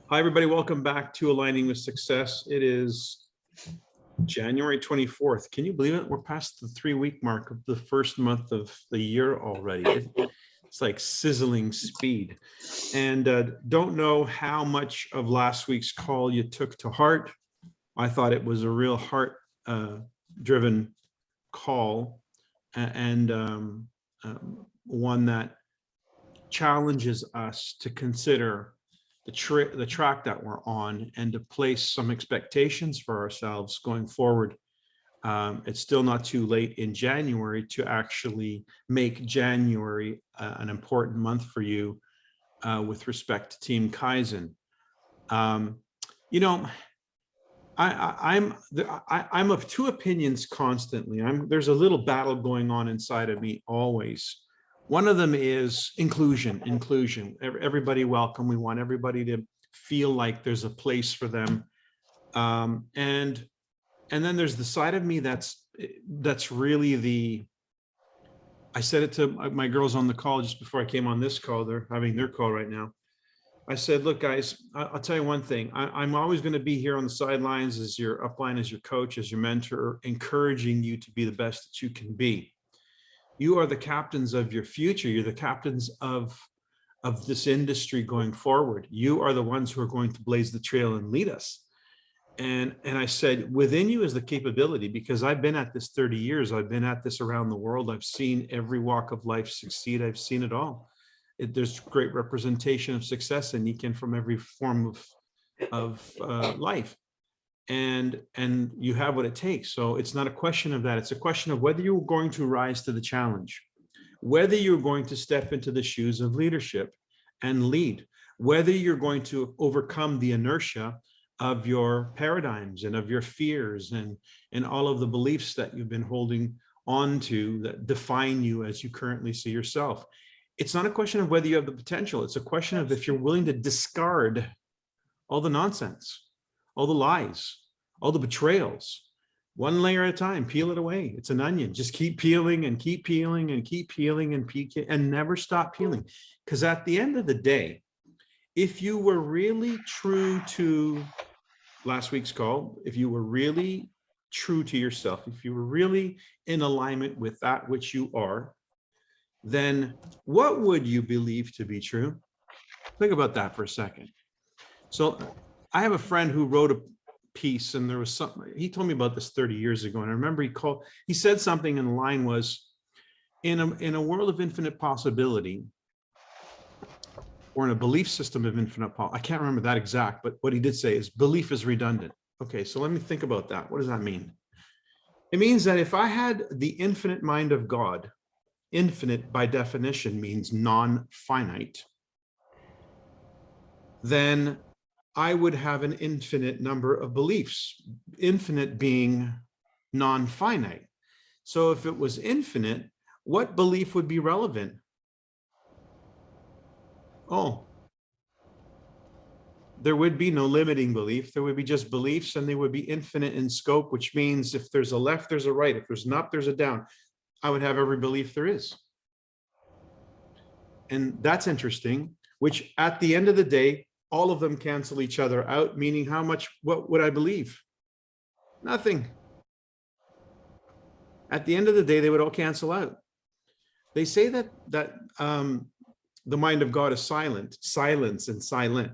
Hi, everybody. Welcome back to Aligning with Success. It is January 24th. Can you believe it? We're past the 3-week mark of the first month of the year already. It's like sizzling speed. And don't know how much of last week's call you took to heart. I thought it was a real heart-driven call and one that challenges us to consider the track that we're on and to place some expectations for ourselves going forward. It's still not too late in January to actually make January an important month for you with respect to Team Kaizen. You know, I'm of two opinions constantly. There's a little battle going on inside of me always. One of them is inclusion. Everybody welcome. We want everybody to feel like there's a place for them. And then there's the side of me that's really I said it to my girls on the call just before I came on this call. They're having their call right now. I said, look, guys, I'll tell you one thing. I'm always going to be here on the sidelines as your upline, as your coach, as your mentor, encouraging you to be the best that you can be. You are the captains of your future. You're the captains of this industry going forward. You are the ones who are going to blaze the trail and lead us. And I said, within you is the capability, because I've been at this 30 years. I've been at this around the world. I've seen every walk of life succeed. I've seen it all. There's great representation of success in each and from every form of life. And you have what it takes. So it's not a question of that. It's a question of whether you're going to rise to the challenge, whether you're going to step into the shoes of leadership and lead, whether you're going to overcome the inertia of your paradigms and of your fears and all of the beliefs that you've been holding on to that define you as you currently see yourself. It's not a question of whether you have the potential. It's a question of if you're willing to discard all the nonsense, all the lies, all the betrayals, one layer at a time, peel it away. It's an onion. Just keep peeling and keep peeling and keep peeling and never stop peeling. Because at the end of the day, if you were really true to last week's call, if you were really true to yourself, if you were really in alignment with that which you are, then what would you believe to be true? Think about that for a second. So I have a friend who wrote a piece, and there was something, he told me about this 30 years ago. And I remember he said something, and the line was, in a world of infinite possibility, or in a belief system of infinite I can't remember that exact, but what he did say is belief is redundant. Okay, so let me think about that. What does that mean? It means that if I had the infinite mind of God, infinite by definition means non-finite, then I would have an infinite number of beliefs, infinite being non-finite. So if it was infinite, what belief would be relevant? Oh, there would be no limiting belief. There would be just beliefs, and they would be infinite in scope, which means if there's a left, there's a right. If there's an up, there's a down. I would have every belief there is. And that's interesting, which at the end of the day, all of them cancel each other out, meaning what would I believe? Nothing. At the end of the day, they would all cancel out. They say that the mind of God is silence and silent.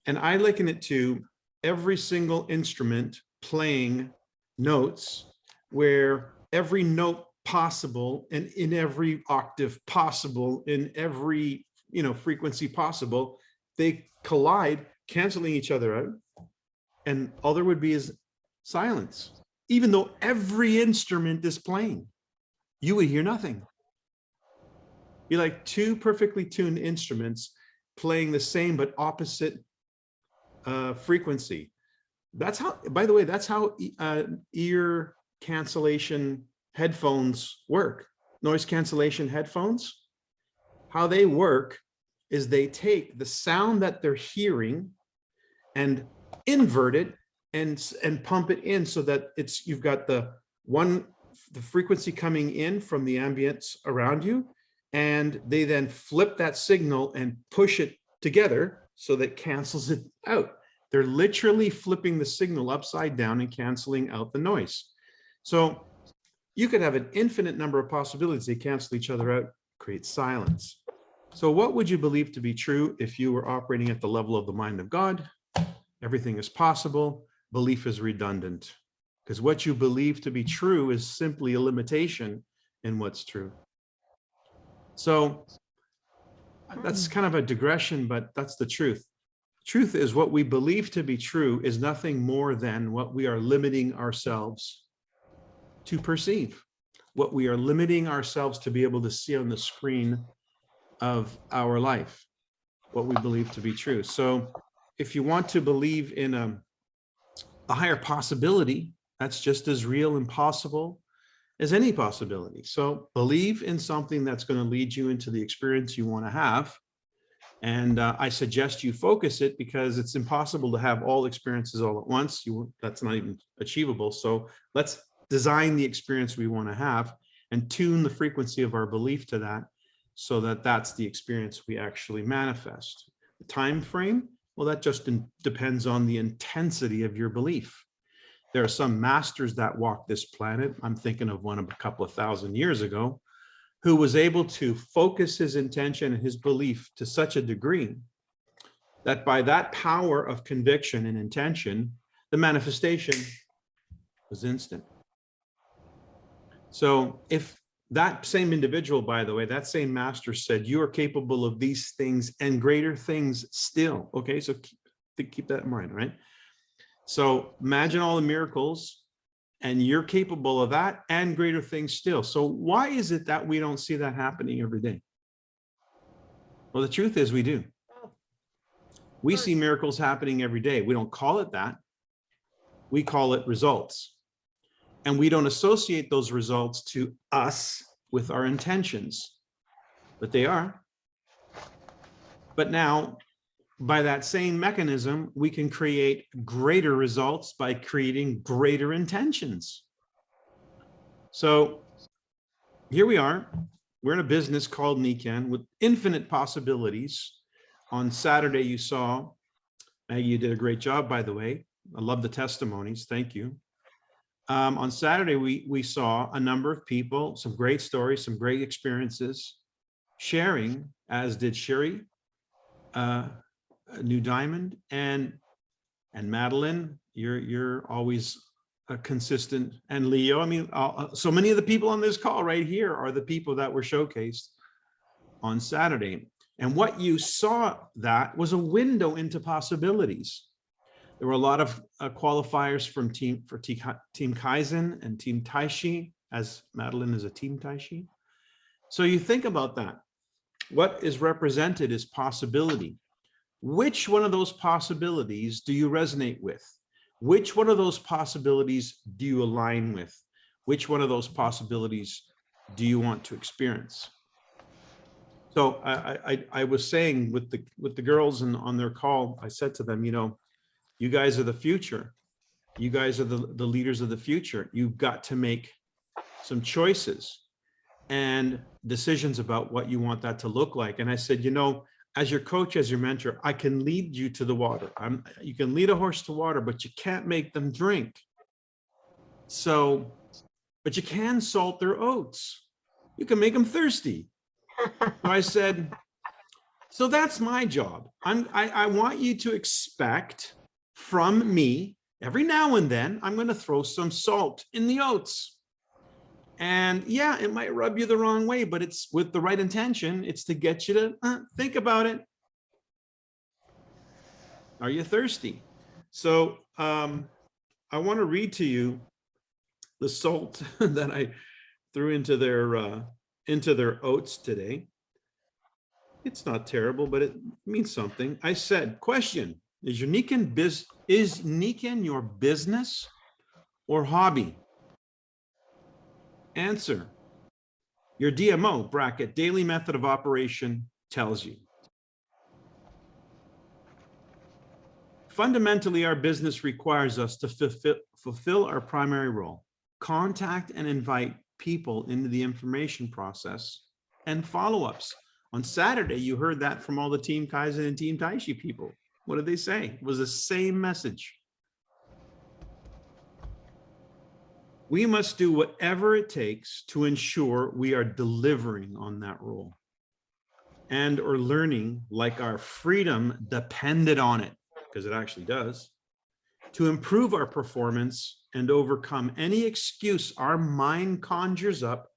And I liken it to every single instrument playing notes, where every note possible and in every octave possible, in every frequency possible, they collide, canceling each other out, and all there would be is silence. Even though every instrument is playing, you would hear nothing. You're like two perfectly tuned instruments playing the same but opposite frequency. That's how, by the way, that's how ear cancellation headphones work. Noise cancellation headphones, how they work is they take the sound that they're hearing and invert it and pump it in so that you've got the frequency coming in from the ambience around you, and they then flip that signal and push it together so that cancels it out. They're literally flipping the signal upside down and canceling out the noise. So you could have an infinite number of possibilities. They cancel each other out, create silence. So what would you believe to be true if you were operating at the level of the mind of God? Everything is possible. Belief is redundant, because what you believe to be true is simply a limitation in what's true. So that's kind of a digression, but that's the truth. Truth is, what we believe to be true is nothing more than what we are limiting ourselves to perceive, what we are limiting ourselves to be able to see on the screen of our life, what we believe to be true. So if you want to believe in a higher possibility, that's just as real and possible as any possibility. So believe in something that's going to lead you into the experience you want to have. And I suggest you focus it, because it's impossible to have all experiences all at once. That's not even achievable. So let's design the experience we want to have and tune the frequency of our belief to that, so that that's the experience we actually manifest. The time frame, well, that just depends on the intensity of your belief. There are some masters that walk this planet. I'm thinking of one a couple of thousand years ago, who was able to focus his intention and his belief to such a degree that by that power of conviction and intention, the manifestation was instant. So if that same individual, by the way, that same master said, you are capable of these things and greater things still. Okay, so keep that in mind, right? So imagine all the miracles, and you're capable of that and greater things still. So why is it that we don't see that happening every day? Well, the truth is we do. We see miracles happening every day. We don't call it that. We call it results. And we don't associate those results to us with our intentions, but they are. But now, by that same mechanism, we can create greater results by creating greater intentions. So here we are. We're in a business called Nikan with infinite possibilities. On Saturday, you saw, Maggie, you did a great job, by the way. I love the testimonies. Thank you. On Saturday, we saw a number of people, some great stories, some great experiences, sharing, as did Sherry, New Diamond, and Madeline. You're always a consistent, and Leo. I mean, so many of the people on this call right here are the people that were showcased on Saturday. And what you saw, that was a window into possibilities. There were a lot of qualifiers from Team Kaizen and Team Taishi, as Madeline is a Team Taishi. So you think about that. What is represented is possibility. Which one of those possibilities do you resonate with? Which one of those possibilities do you align with? Which one of those possibilities do you want to experience? So I was saying with the girls on their call, I said to them, you know, you guys are the future. You guys are the leaders of the future. You've got to make some choices and decisions about what you want that to look like. And I said, you know, as your coach, as your mentor, I can lead you to the water. You can lead a horse to water, but you can't make them drink. So, but you can salt their oats. You can make them thirsty. So I said, so that's my job. I want you to expect from me, every now and then, I'm going to throw some salt in the oats. And yeah, it might rub you the wrong way, but it's with the right intention. It's to get you to think about it. Are you thirsty? So I want to read to you the salt that I threw into their oats today. It's not terrible, but it means something. I said, question, is Nikan your business or hobby? Answer, your DMO, bracket, daily method of operation, tells you. Fundamentally, our business requires us to fulfill our primary role, contact and invite people into the information process and follow-ups On Saturday, you heard that from all the Team Kaizen and Team Taishi people. What did they say? It was the same message. We must do whatever it takes to ensure we are delivering on that role and or learning like our freedom depended on it, because it actually does, to improve our performance and overcome any excuse our mind conjures up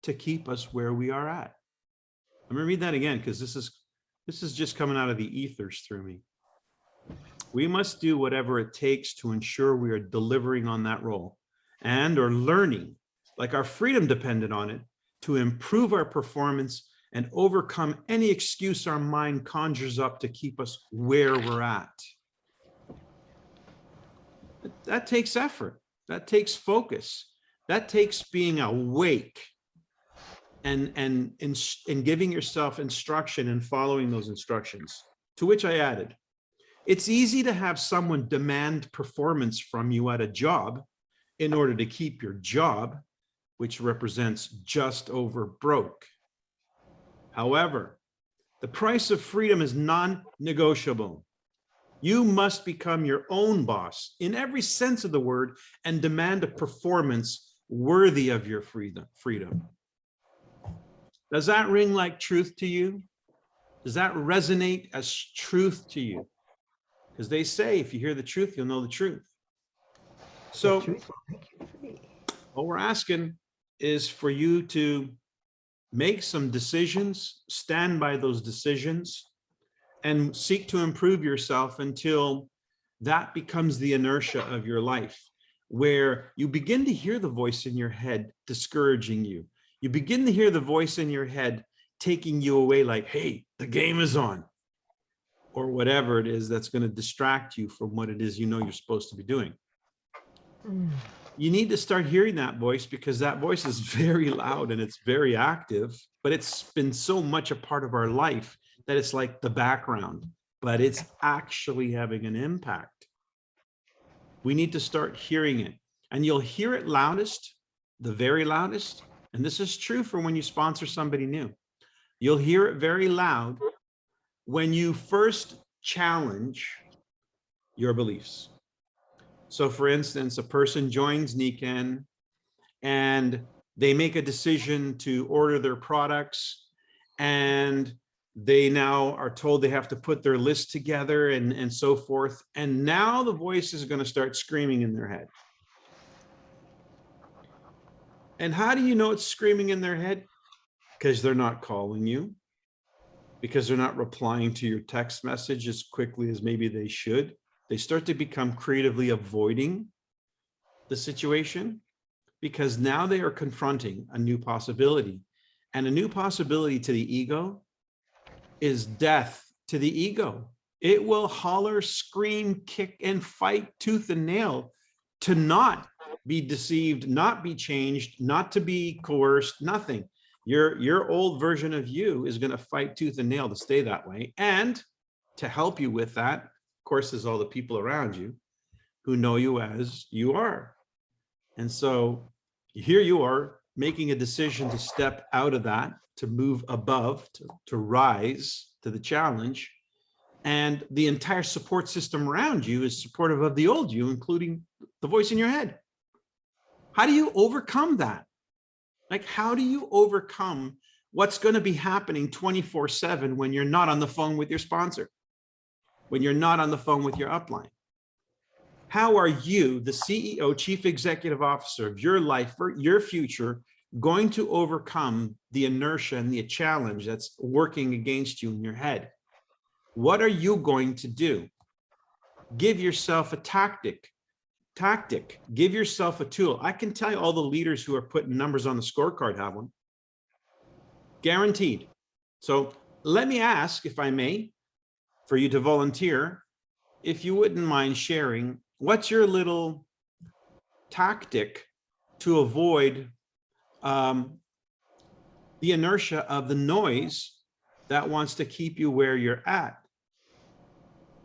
to keep us where we are at. I'm going to read that again because this is just coming out of the ethers through me. We must do whatever it takes to ensure we are delivering on that role and or learning like our freedom depended on it to improve our performance and overcome any excuse our mind conjures up to keep us where we're at. That takes effort. That takes focus. That takes being awake and giving yourself instruction and following those instructions. To which I added, it's easy to have someone demand performance from you at a job in order to keep your job, which represents just over broke. However, the price of freedom is non-negotiable. You must become your own boss in every sense of the word and demand a performance worthy of your freedom. Does that ring like truth to you? Does that resonate as truth to you? Because they say, if you hear the truth, you'll know the truth. So what we're asking is for you to make some decisions, stand by those decisions, and seek to improve yourself until that becomes the inertia of your life, where you begin to hear the voice in your head discouraging you. You begin to hear the voice in your head taking you away like, hey, the game is on, or whatever it is that's going to distract you from what it is you know you're supposed to be doing. You need to start hearing that voice, because that voice is very loud and it's very active, but it's been so much a part of our life that it's like the background, but it's actually having an impact. We need to start hearing it, and you'll hear it loudest, the very loudest. And this is true for when you sponsor somebody new. You'll hear it very loud when you first challenge your beliefs. So for instance, a person joins Nikan and they make a decision to order their products, and they now are told they have to put their list together and so forth. And now the voice is going to start screaming in their head. And how do you know it's screaming in their head? Because they're not calling you, because they're not replying to your text message as quickly as maybe they should. They start to become creatively avoiding the situation, because now they are confronting a new possibility. And a new possibility to the ego is death to the ego. It will holler, scream, kick, and fight tooth and nail to not be deceived, not be changed, not to be coerced, nothing. Your old version of you is going to fight tooth and nail to stay that way. And to help you with that, of course, there's all the people around you who know you as you are. And so here you are making a decision to step out of that, to move above, to rise to the challenge. And the entire support system around you is supportive of the old you, including the voice in your head. How do you overcome that? Like, how do you overcome what's going to be happening 24/7 when you're not on the phone with your sponsor, when you're not on the phone with your upline? How are you, the CEO, Chief Executive Officer of your life, for your future, going to overcome the inertia and the challenge that's working against you in your head? What are you going to do? Give yourself a tactic. Give yourself a tool. I can tell you all the leaders who are putting numbers on the scorecard have one. Guaranteed. So let me ask, if I may, for you to volunteer, if you wouldn't mind sharing, what's your little tactic to avoid the inertia of the noise that wants to keep you where you're at?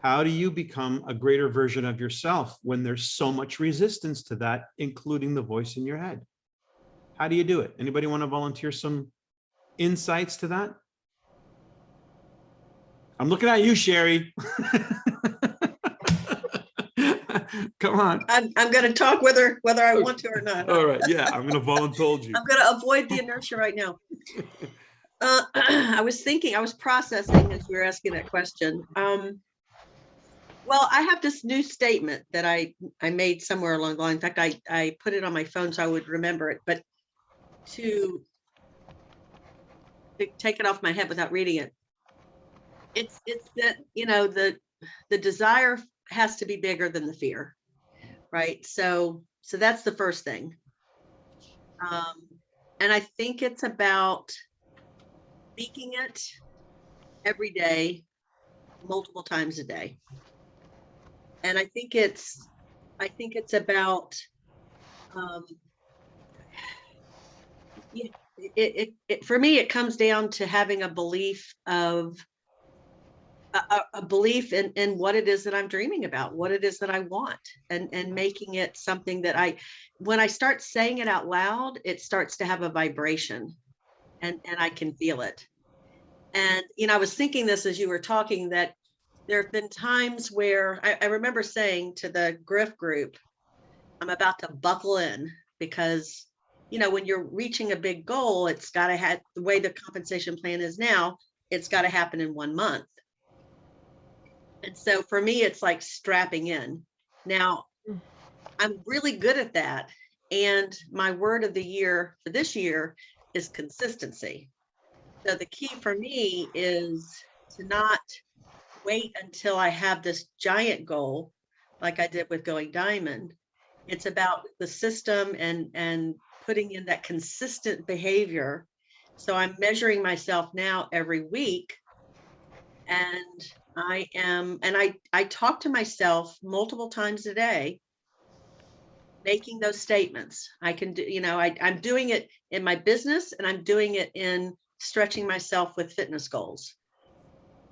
How do you become a greater version of yourself when there's so much resistance to that, including the voice in your head? How do you do it? Anybody want to volunteer some insights to that? I'm looking at you, Sherry. Come on. I'm going to talk whether I want to or not. All right. Yeah, I'm going to volunteer you. I'm going to avoid the inertia right now. I was processing as you were asking that question. Well, I have this new statement that I made somewhere along the line. In fact, I put it on my phone so I would remember it, but to take it off my head without reading it. It's that, you know, the desire has to be bigger than the fear, right? So that's the first thing. And I think it's about speaking it every day, multiple times a day. And I think it's about, for me, it comes down to having a belief of a belief in what it is that I'm dreaming about, what it is that I want, and making it something that when I start saying it out loud, it starts to have a vibration, and I can feel it. And, you know, I was thinking this as you were talking, that there have been times where I remember saying to the Griff group, I'm about to buckle in, because, you know, when you're reaching a big goal, it's got to have, the way the compensation plan is now, it's got to happen in 1 month. And so for me, it's like strapping in. Now, I'm really good at that. And my word of the year for this year is consistency. So the key for me is to not wait until I have this giant goal, like I did with Going Diamond. It's about the system and putting in that consistent behavior. So I'm measuring myself now every week, and I talk to myself multiple times a day, making those statements. I can do, you know, I'm doing it in my business, and I'm doing it in stretching myself with fitness goals.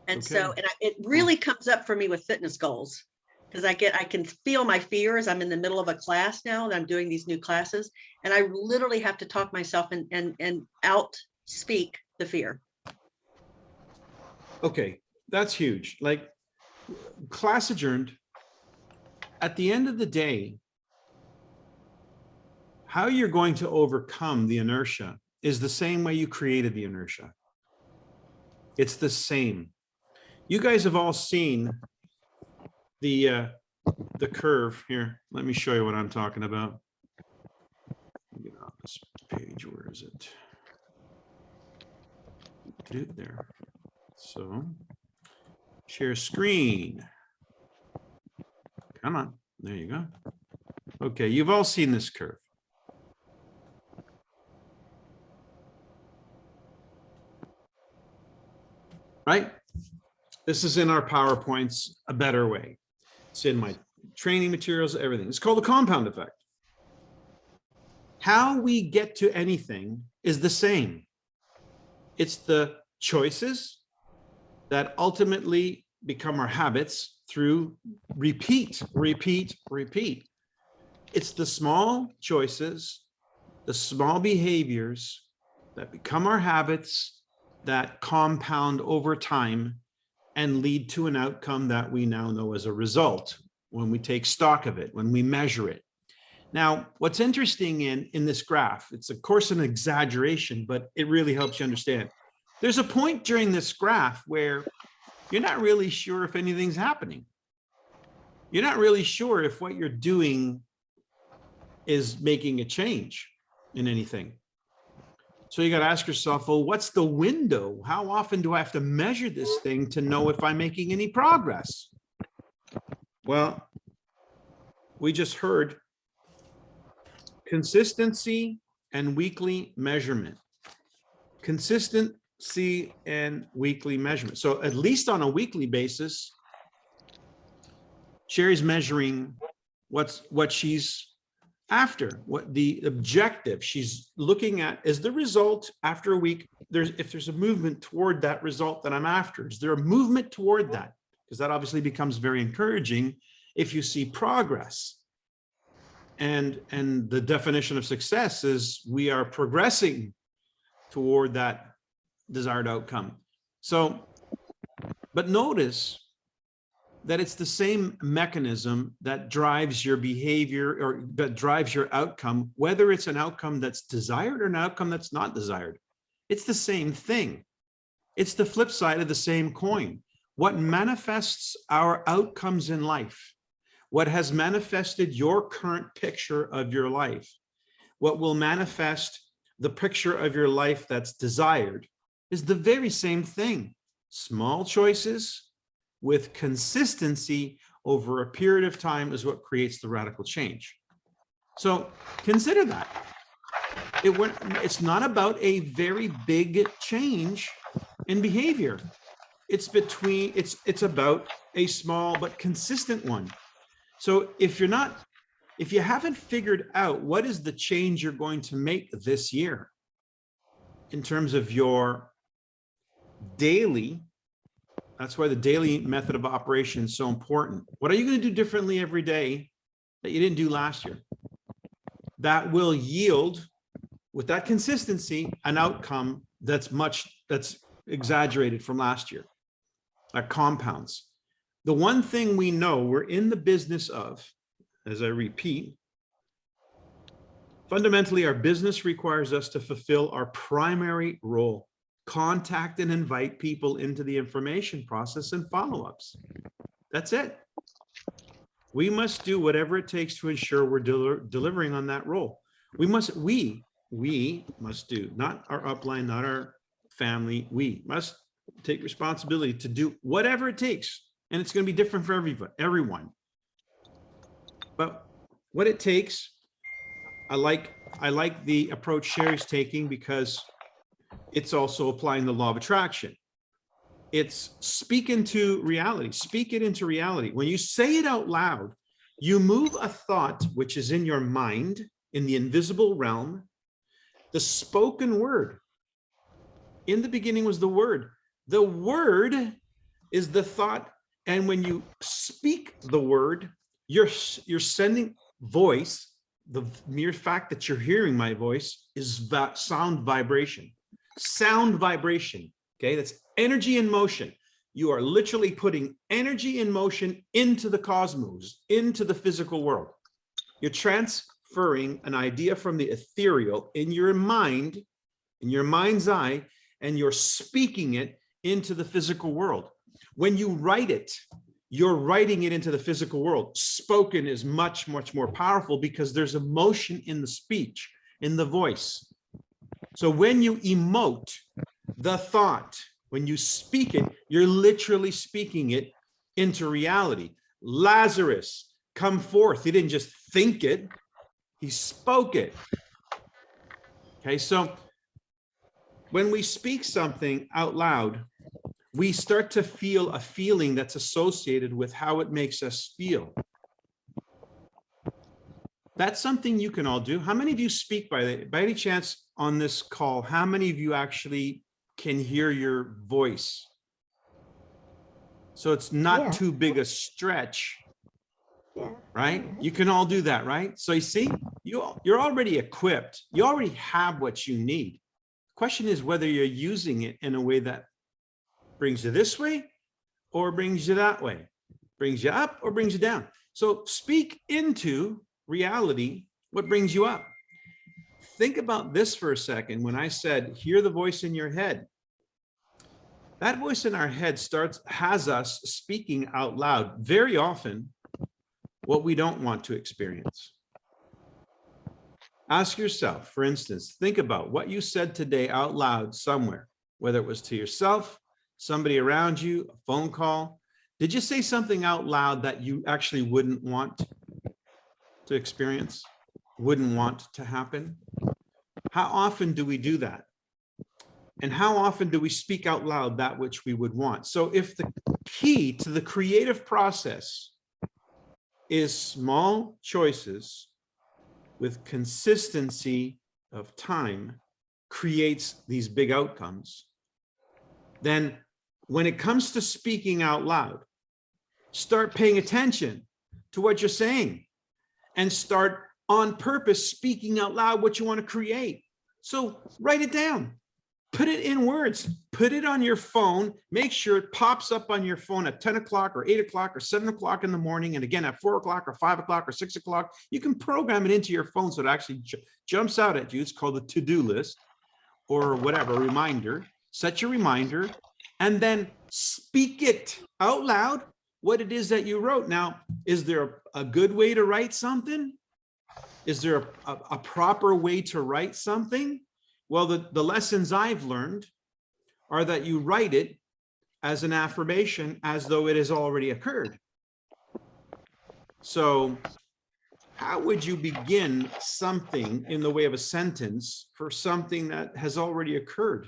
And Okay. so, it really comes up for me with fitness goals, because I can feel my fears. I'm in the middle of a class now, and I'm doing these new classes, and I literally have to talk myself and out speak the fear. Okay, that's huge. Like, class adjourned. At the end of the day, how you're going to overcome the inertia is the same way you created the inertia. It's the same. You guys have all seen the curve here. Let me show you what I'm talking about. Get off this page. Where is it? There. So, share screen. Come on. There you go. Okay, you've all seen this curve. Right? This is in our PowerPoints a better way. It's in my training materials, everything. It's called the compound effect. How we get to anything is the same. It's the choices that ultimately become our habits through repeat. It's the small choices, the small behaviors that become our habits, that compound over time and lead to an outcome that we now know as a result when we take stock of it, when we measure it. Now, what's interesting in this graph, it's of course an exaggeration, but it really helps you understand. There's a point during this graph where you're not really sure if anything's happening. You're not really sure if what you're doing is making a change in anything. So you got to ask yourself, well, what's the window? How often do I have to measure this thing to know if I'm making any progress? Well, we just heard consistency and weekly measurement. Consistency and weekly measurement. So at least on a weekly basis, Sherry's measuring what she's after, what the objective she's looking at is the result after a week. If there's a movement toward that result that I'm after, is there a movement toward that? Because that obviously becomes very encouraging if you see progress. And the definition of success is we are progressing toward that desired outcome. So But notice that it's the same mechanism that drives your behavior or that drives your outcome, whether it's an outcome that's desired or an outcome that's not desired. It's the same thing. It's the flip side of the same coin. What manifests our outcomes in life, what has manifested your current picture of your life, what will manifest the picture of your life that's desired, is the very same thing. Small choices with consistency over a period of time is what creates the radical change. So consider that. It's not about a very big change in behavior. It's about a small but consistent one. So if you haven't figured out what is the change you're going to make this year in terms of your daily, that's why the daily method of operation is so important. What are you going to do differently every day that you didn't do last year? That will yield, with that consistency, an outcome that's exaggerated from last year. That compounds. The one thing we know we're in the business of, as I repeat, fundamentally, our business requires us to fulfill our primary role: contact and invite people into the information process and follow-ups. That's it. We must do whatever it takes to ensure we're delivering on that role. We must do, not our upline, not our family. We must take responsibility to do whatever it takes. And it's going to be different for everyone. But what it takes, I like the approach Sherry's taking, because it's also applying the law of attraction. It's speak into reality. Speak it into reality. When you say it out loud, you move a thought which is in your mind, in the invisible realm, the spoken word. In the beginning was the word. The word is the thought. And when you speak the word, you're sending voice. The mere fact that you're hearing my voice is that sound vibration. Sound vibration. Okay, that's energy in motion. You are literally putting energy in motion into the cosmos, into the physical world. You're transferring an idea from the ethereal in your mind, in your mind's eye, and you're speaking it into the physical world. When you write it, you're writing it into the physical world. Spoken is much, much more powerful because there's emotion in the speech, in the voice. So when you emote the thought, when you speak it, you're literally speaking it into reality. Lazarus, come forth. He didn't just think it, he spoke it. Okay, so when we speak something out loud, we start to feel a feeling that's associated with how it makes us feel. That's something you can all do. How many of you speak by any chance on this call? How many of you actually can hear your voice? So it's not too big a stretch, right? You can all do that, right? So you see, you're already equipped. You already have what you need. The question is whether you're using it in a way that brings you this way or brings you that way, brings you up or brings you down. So speak into reality what brings you up. Think about this for a second. When I said, hear the voice in your head, that voice in our head has us speaking out loud very often what we don't want to experience. Ask yourself, for instance, think about what you said today out loud somewhere, whether it was to yourself, somebody around you, a phone call. Did you say something out loud that you actually wouldn't want to experience, wouldn't want to happen? How often do we do that? And how often do we speak out loud that which we would want? So if the key to the creative process is small choices with consistency of time creates these big outcomes, then when it comes to speaking out loud, start paying attention to what you're saying and start on purpose speaking out loud what you want to create. So write it down. Put it in words, put it on your phone, make sure it pops up on your phone at 10 o'clock or 8 o'clock or 7 o'clock in the morning. And again, at 4 o'clock or 5 o'clock or 6 o'clock, you can program it into your phone so it actually jumps out at you. It's called a to-do list or whatever, reminder. Set your reminder and then speak it out loud, what it is that you wrote. Now, is there a good way to write something? Is there a proper way to write something? Well, the lessons I've learned are that you write it as an affirmation as though it has already occurred. So how would you begin something in the way of a sentence for something that has already occurred?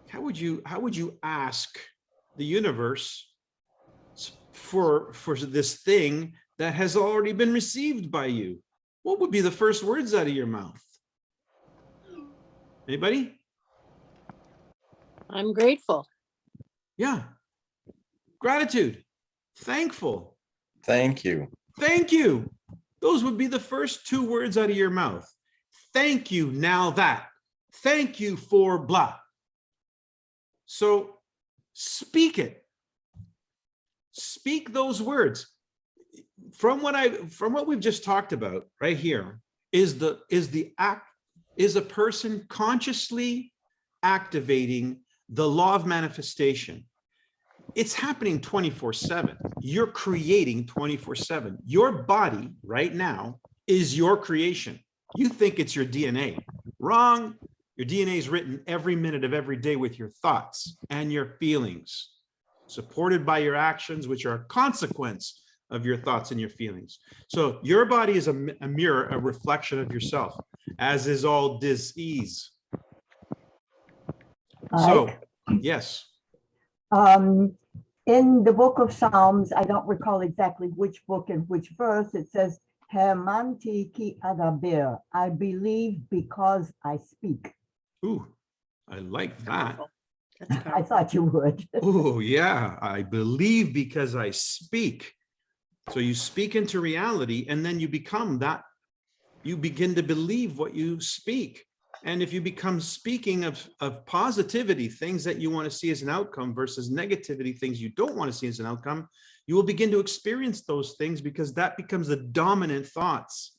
How would you ask the universe for this thing that has already been received by you? What would be the first words out of your mouth? Anybody? I'm grateful. Yeah. Gratitude. Thankful. Thank you. Thank you. Those would be the first two words out of your mouth. Thank you. Now that. Thank you for blah. So speak it. Speak those words. From what we've just talked about right here is a person consciously activating the law of manifestation. It's happening 24/7. You're creating 24/7. Your body right now is your creation. You think it's your DNA. Wrong. Your DNA is written every minute of every day with your thoughts and your feelings, supported by your actions, which are a consequence of your thoughts and your feelings. So your body is a mirror, a reflection of yourself, as is all disease. So, yes. In the book of Psalms, I don't recall exactly which book and which verse, it says, Hermanti ki adaber, I believe because I speak. Ooh, I like that. I thought you would. Oh, yeah, I believe because I speak. So you speak into reality, and then you become that. You begin to believe what you speak. And if you become speaking of positivity, things that you want to see as an outcome versus negativity, things you don't want to see as an outcome, you will begin to experience those things because that becomes the dominant thoughts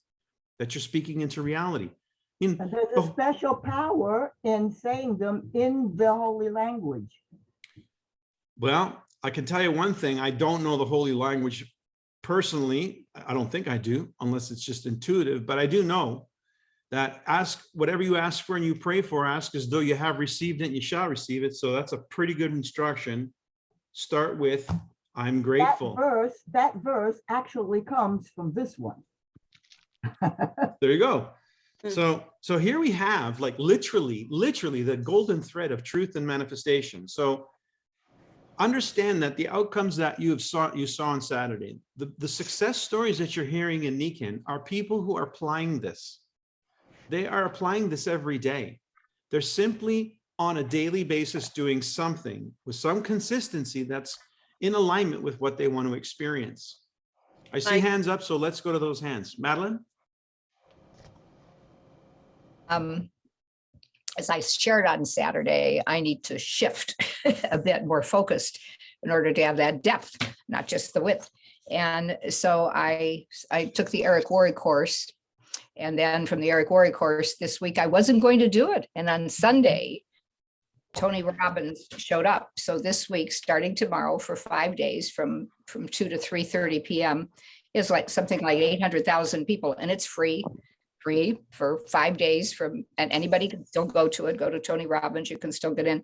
that you're speaking into reality. And there's a special power in saying them in the holy language. Well, I can tell you one thing. I don't know the holy language personally. I don't think I do, unless it's just intuitive, but I do know that ask whatever you ask for and you pray for, ask as though you have received it and you shall receive it. So that's a pretty good instruction. Start with, I'm grateful. That verse actually comes from this one. There you go. So here we have like literally the golden thread of truth and manifestation. So understand that the outcomes that you saw on Saturday, the success stories that you're hearing in Nikan are people who are applying this. They are applying this every day. They're simply on a daily basis doing something with some consistency that's in alignment with what they want to experience. I see hands up, so let's go to those hands. Madeline? As I shared on Saturday, I need to shift a bit more focused in order to have that depth, not just the width. And so I took the Eric Worre course. And then from the Eric Worre course this week, I wasn't going to do it. And on Sunday, Tony Robbins showed up. So this week, starting tomorrow for 5 days from 2 to 3:30 p.m. is like something like 800,000 people. And it's free for 5 days and anybody can still go to it. Go to Tony Robbins, you can still get in.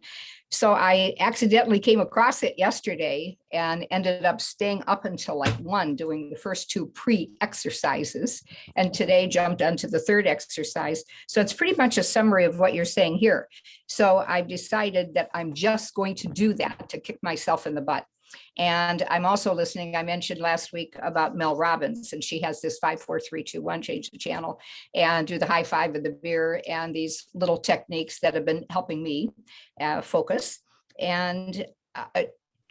So I accidentally came across it yesterday and ended up staying up until like 1 doing the first 2 pre-exercises. And today jumped onto the 3rd exercise. So it's pretty much a summary of what you're saying here. So I've decided that I'm just going to do that to kick myself in the butt. And I'm also listening. I mentioned last week about Mel Robbins, and she has this 5, 4, 3, 2, 1, change the channel and do the high five of the mirror and these little techniques that have been helping me focus. And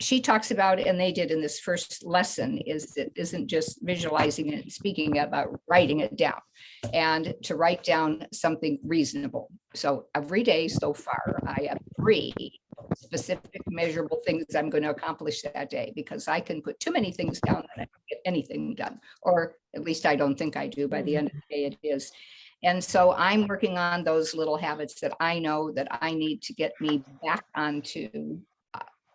she talks about, and they did in this first lesson, is it isn't just visualizing it and speaking about writing it down, and to write down something reasonable. So every day so far, I have 3 specific measurable things I'm going to accomplish that day, because I can put too many things down and I don't get anything done, or at least I don't think I do. By the end of the day, it is. And so I'm working on those little habits that I know that I need to get me back onto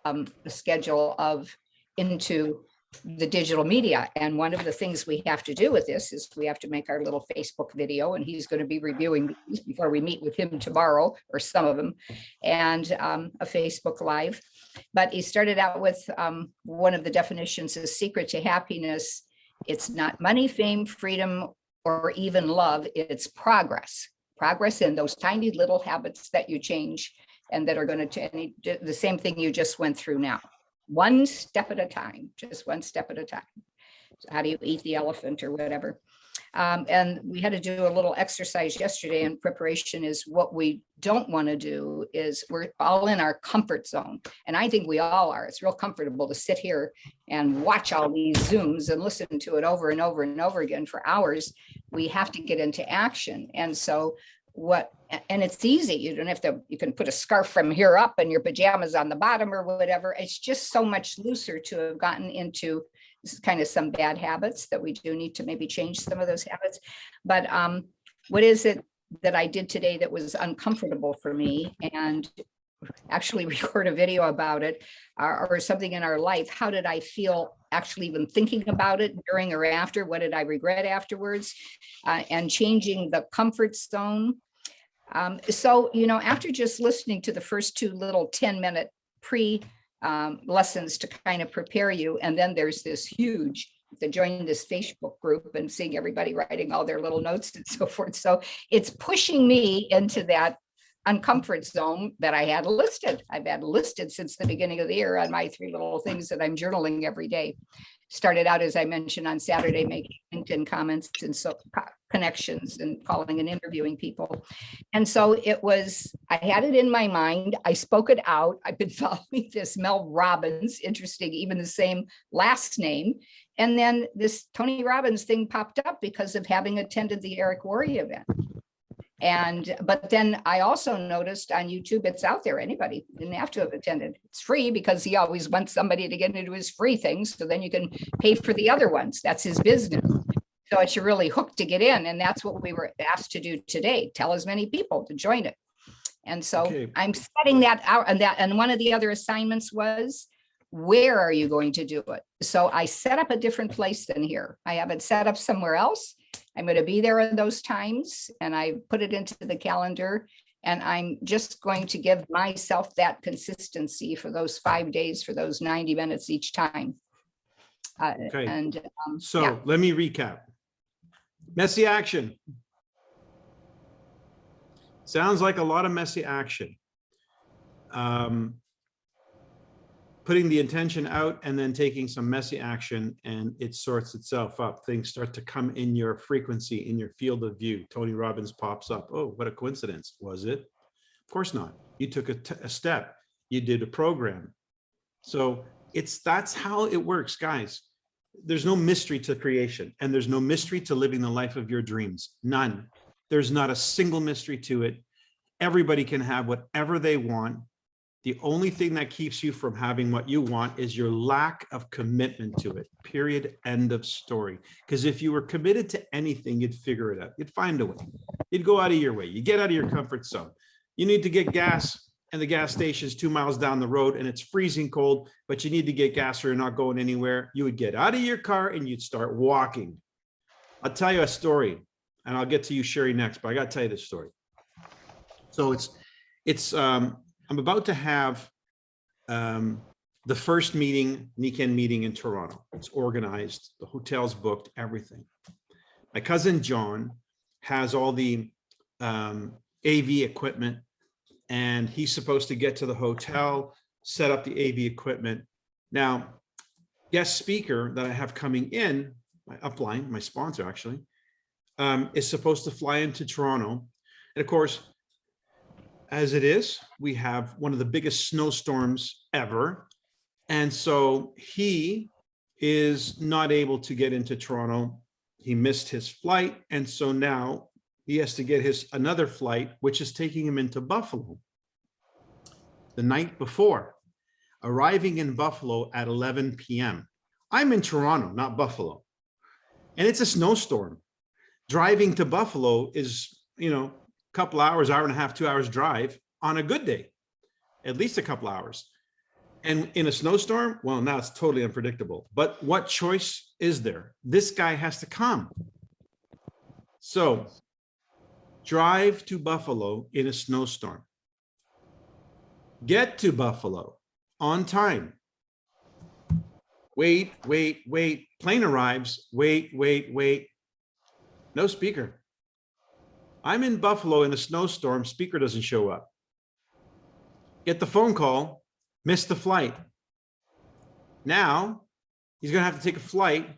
the schedule of into the digital media. And one of the things we have to do with this is we have to make our little Facebook video, and he's going to be reviewing these before we meet with him tomorrow, or some of them, and a Facebook Live. But he started out with one of the definitions is secret to happiness. It's not money, fame, freedom, or even love. It's progress. Progress in those tiny little habits that you change and that are going to change the same thing you just went through now. One step at a time, just one step at a time. So how do you eat the elephant or whatever? And we had to do a little exercise yesterday in preparation. Is what we don't want to do is we're all in our comfort zone. And I think we all are. It's real comfortable to sit here and watch all these Zooms and listen to it over and over and over again for hours. We have to get into action. And so and it's easy. You don't have to, you can put a scarf from here up and your pajamas on the bottom or whatever. It's just so much looser to have gotten into kind of some bad habits that we do need to maybe change some of those habits. But what is it that I did today that was uncomfortable for me, and actually record a video about it, or something in our life? How did I feel actually even thinking about it during or after? What did I regret afterwards? And changing the comfort zone. So, after just listening to the first 2 little 10-minute lessons to kind of prepare you, and then there's this huge, to join this Facebook group and seeing everybody writing all their little notes and so forth. So it's pushing me into that uncomfort zone that I had listed. I've had listed since the beginning of the year on my 3 little things that I'm journaling every day. Started out, as I mentioned, on Saturday, making LinkedIn comments and so connections and calling and interviewing people. And so I had it in my mind. I spoke it out. I've been following this Mel Robbins, interesting, even the same last name. And then this Tony Robbins thing popped up because of having attended the Eric Worre event. But then I also noticed on YouTube, it's out there. Anybody didn't have to have attended. It's free because he always wants somebody to get into his free things. So then you can pay for the other ones. That's his business. So it's really hooked to get in. And that's what we were asked to do today. Tell as many people to join it. And so I'm setting that out. And one of the other assignments was, where are you going to do it? So I set up a different place than here. I have it set up somewhere else. I'm going to be there at those times, and I put it into the calendar, and I'm just going to give myself that consistency for those 5 days, for those 90 minutes each time. Okay. So let me recap. Messy action. Sounds like a lot of messy action. Putting the intention out and then taking some messy action, and it sorts itself up. Things start to come in your frequency, in your field of view. Tony Robbins pops up. Oh, what a coincidence. Was it? Of course not. You took a step. You did a program. So that's how it works, guys. There's no mystery to creation, and there's no mystery to living the life of your dreams. None. There's not a single mystery to it. Everybody can have whatever they want. The only thing that keeps you from having what you want is your lack of commitment to it. Period. End of story. Because if you were committed to anything, you'd figure it out. You'd find a way. You'd go out of your way. You get out of your comfort zone. You need to get gas, and the gas station is 2 miles down the road, and it's freezing cold, but you need to get gas or you're not going anywhere. You would get out of your car and you'd start walking. I'll tell you a story, and I'll get to you, Sherry, next, but I got to tell you this story. So I'm about to have the first weekend meeting in Toronto. It's organized, the hotel's booked, everything. My cousin John has all the AV equipment, and he's supposed to get to the hotel, set up the AV equipment. Now, guest speaker that I have coming in, my upline, my sponsor actually, is supposed to fly into Toronto. And of course, as it is, we have one of the biggest snowstorms ever. And so he is not able to get into Toronto. He missed his flight. And so now he has to get his another flight, which is taking him into Buffalo the night before, arriving in Buffalo at 11 p.m. I'm in Toronto, not Buffalo. And it's a snowstorm. Driving to Buffalo is, a couple hours, hour and a half, 2 hours drive on a good day, at least a couple hours. And in a snowstorm, well, now it's totally unpredictable. But what choice is there? This guy has to come. So drive to Buffalo in a snowstorm. Get to Buffalo on time. Wait. Plane arrives. Wait. No speaker. I'm in Buffalo in a snowstorm. Speaker doesn't show up. Get the phone call. Miss the flight. Now he's going to have to take a flight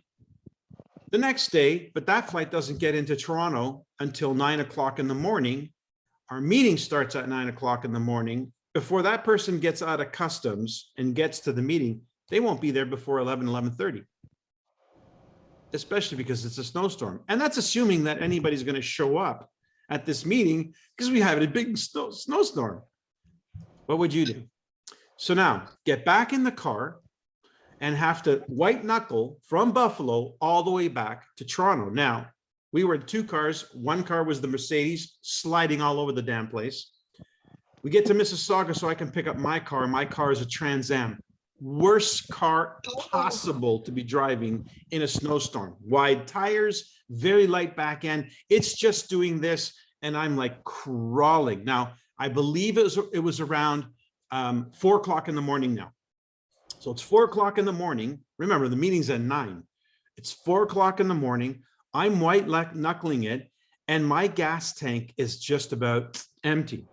the next day, but that flight doesn't get into Toronto until 9 o'clock in the morning. Our meeting starts at 9 o'clock in the morning. Before that person gets out of customs and gets to the meeting, they won't be there before 11:30, especially because it's a snowstorm. And that's assuming that anybody's going to show up at this meeting because we have a big snowstorm. What would you do? So now get back in the car and have to white knuckle from Buffalo all the way back to Toronto. Now, we were in two cars. One car was the Mercedes sliding all over the damn place. We get to Mississauga so I can pick up my car. My car is a Trans Am. Worst car possible to be driving in a snowstorm. Wide tires, very light back end. It's just doing this and I'm like crawling. Now, I believe it was around 4 o'clock in the morning now. So it's 4 o'clock in the morning. Remember, the meeting's at 9. It's 4 o'clock in the morning. I'm white knuckling it, and my gas tank is just about empty.